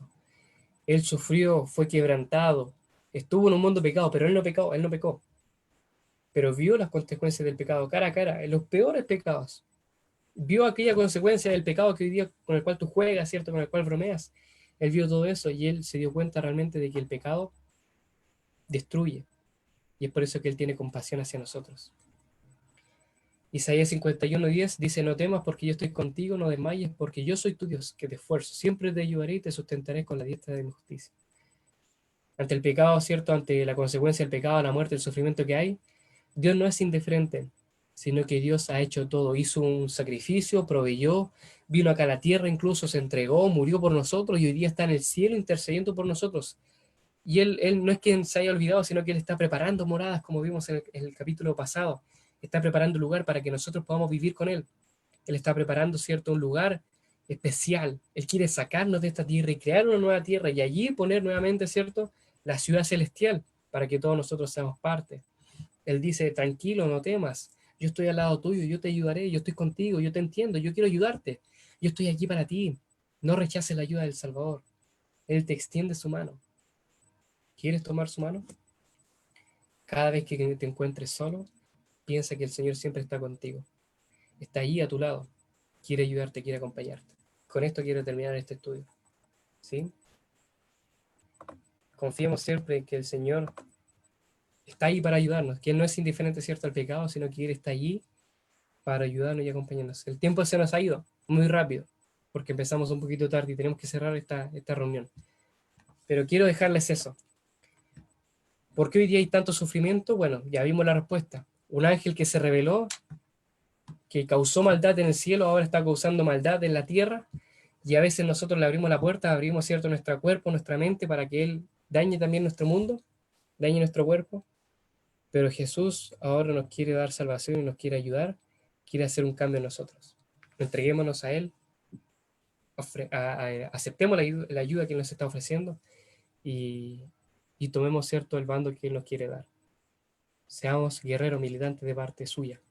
Él sufrió, fue quebrantado, estuvo en un mundo pecado, pero él no pecó. Pero vio las consecuencias del pecado cara a cara, en los peores pecados. Vio aquella consecuencia del pecado que hoy día con el cual tú juegas, ¿cierto? Con el cual bromeas. Él vio todo eso y él se dio cuenta realmente de que el pecado destruye. Y es por eso que él tiene compasión hacia nosotros. Isaías 51:10 dice, no temas porque yo estoy contigo, no desmayes porque yo soy tu Dios, que te esfuerzo, siempre te ayudaré y te sustentaré con la diestra de mi justicia. Ante el pecado, ¿cierto? Ante la consecuencia del pecado, la muerte, el sufrimiento que hay, Dios no es indiferente, sino que Dios ha hecho todo, hizo un sacrificio, proveyó, vino acá a la tierra, incluso se entregó, murió por nosotros y hoy día está en el cielo intercediendo por nosotros. Y él no es que se haya olvidado, sino que Él está preparando moradas, como vimos en el capítulo pasado. Está preparando un lugar para que nosotros podamos vivir con Él. Él está preparando, ¿cierto?, un lugar especial. Él quiere sacarnos de esta tierra y crear una nueva tierra y allí poner nuevamente, ¿cierto?, la ciudad celestial para que todos nosotros seamos parte. Él dice, tranquilo, no temas, yo estoy al lado tuyo, yo te ayudaré, yo estoy contigo, yo te entiendo, yo quiero ayudarte, yo estoy aquí para ti. No rechaces la ayuda del Salvador. Él te extiende su mano. ¿Quieres tomar su mano? Cada vez que te encuentres solo, piensa que el Señor siempre está contigo. Está ahí a tu lado. Quiere ayudarte, quiere acompañarte. Con esto quiero terminar este estudio. ¿Sí? Confiemos siempre en que el Señor está ahí para ayudarnos, que Él no es indiferente, ¿cierto?, al pecado, sino que Él está allí para ayudarnos y acompañarnos. El tiempo se nos ha ido muy rápido, porque empezamos un poquito tarde y tenemos que cerrar esta reunión. Pero quiero dejarles eso. ¿Por qué hoy día hay tanto sufrimiento? Bueno, ya vimos la respuesta. Un ángel que se rebeló, que causó maldad en el cielo, ahora está causando maldad en la tierra, y a veces nosotros le abrimos la puerta, abrimos, ¿cierto?, nuestro cuerpo, nuestra mente, para que Él dañe también nuestro mundo, dañe nuestro cuerpo. Pero Jesús ahora nos quiere dar salvación y nos quiere ayudar, quiere hacer un cambio en nosotros. Entreguémonos a Él, aceptemos la ayuda que Él nos está ofreciendo y, y tomemos, ¿cierto?, el bando que Él nos quiere dar. Seamos guerreros militantes de parte suya.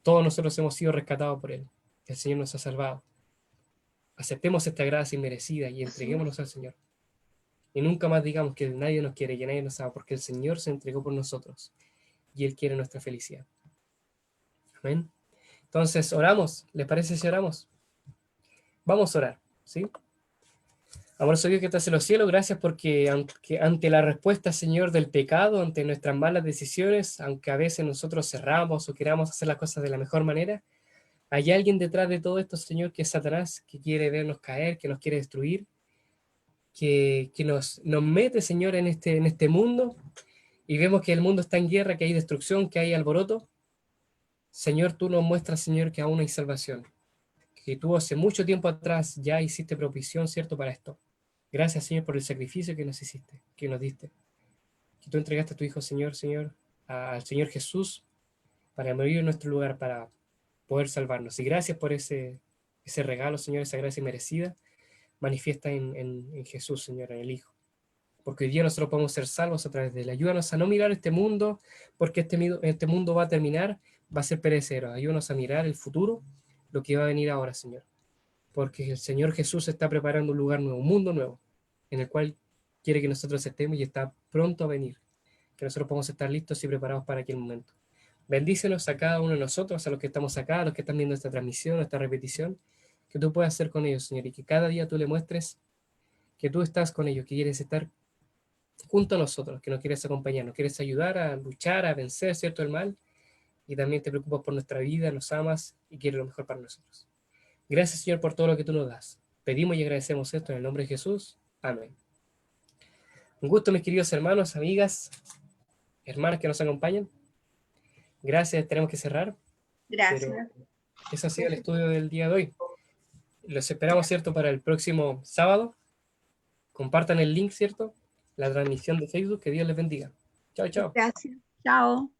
Todos nosotros hemos sido rescatados por Él. El Señor nos ha salvado. Aceptemos esta gracia inmerecida y Sí. entreguémonos al Señor. Y nunca más digamos que nadie nos quiere, que nadie nos ama, porque el Señor se entregó por nosotros y Él quiere nuestra felicidad. Amén. Entonces, oramos. ¿Les parece si oramos? Vamos a orar, ¿sí? Amoroso Dios que estás en los cielos, gracias porque ante la respuesta, Señor, del pecado, ante nuestras malas decisiones, aunque a veces nosotros cerramos o queramos hacer las cosas de la mejor manera, hay alguien detrás de todo esto, Señor, que es Satanás, que quiere vernos caer, que nos quiere destruir, que nos mete, Señor, en este mundo, y vemos que el mundo está en guerra, que hay destrucción, que hay alboroto. Señor, tú nos muestras, Señor, que aún hay salvación, que tú hace mucho tiempo atrás ya hiciste provisión, ¿cierto?, para esto. Gracias, Señor, por el sacrificio que nos hiciste, que nos diste. Que tú entregaste a tu Hijo, Señor, al Señor Jesús, para morir en nuestro lugar, para poder salvarnos. Y gracias por ese regalo, Señor, esa gracia merecida, manifiesta en Jesús, Señor, en el Hijo. Porque hoy día nosotros podemos ser salvos a través de él. Ayúdanos a no mirar este mundo, porque este mundo va a terminar, va a ser perecero. Ayúdanos a mirar el futuro, lo que va a venir ahora, Señor. Porque el Señor Jesús está preparando un lugar nuevo, un mundo nuevo, en el cual quiere que nosotros estemos y está pronto a venir. Que nosotros podamos estar listos y preparados para aquel momento. Bendícenos a cada uno de nosotros, a los que estamos acá, a los que están viendo esta transmisión, esta repetición, que tú puedas hacer con ellos, Señor, y que cada día tú le muestres que tú estás con ellos, que quieres estar junto a nosotros, que nos quieres acompañar, nos quieres ayudar a luchar, a vencer, ¿cierto?, el mal, y también te preocupas por nuestra vida, nos amas y quieres lo mejor para nosotros. Gracias, Señor, por todo lo que tú nos das. Pedimos y agradecemos esto en el nombre de Jesús. Amén. Un gusto, mis queridos hermanos, amigas, hermanas que nos acompañan. Gracias, tenemos que cerrar, pero Gracias. ese ha sido el estudio del día de hoy. Los esperamos, ¿cierto?, para el próximo sábado. Compartan el link, ¿cierto?, la transmisión de Facebook. Que Dios les bendiga. Chao, chao. Gracias. Chao.